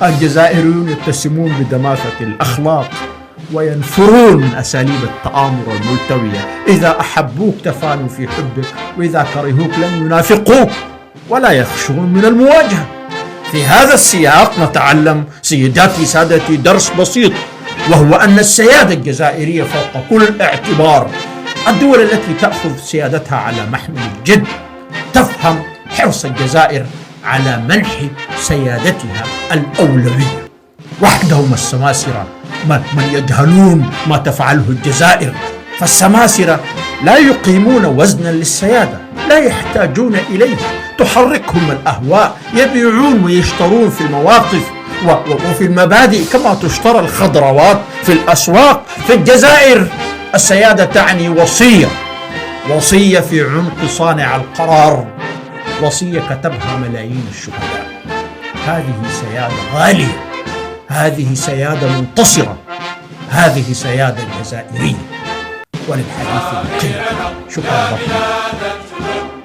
الجزائريون يتسمون بدماثة الأخلاق وينفرون من أساليب التآمر الملتوية. إذا أحبوك تفانوا في حبك، وإذا كرهوك لم ينافقوك، ولا يخشون من المواجهة. في هذا السياق نتعلم سيداتي سادتي درس بسيط، وهو أن السيادة الجزائرية فوق كل اعتبار. الدول التي تأخذ سيادتها على محمل الجد تفهم حرص الجزائر على منح سيادتها الأولوية. وحدهم السماسرة من يجهلون ما تفعله الجزائر، فالسماسرة لا يقيمون وزنا للسيادة، لا يحتاجون إليه، تحركهم الأهواء، يبيعون ويشترون في المواقف وفي المبادئ كما تشترى الخضروات في الأسواق. في الجزائر السيادة تعني وصية في عنق صانع القرار، وصية كتبها ملايين الشهداء. هذه سيادة غالية، هذه سيادة منتصرة، هذه سيادة جزائرية. وللحديث بقية. شكرا لكم.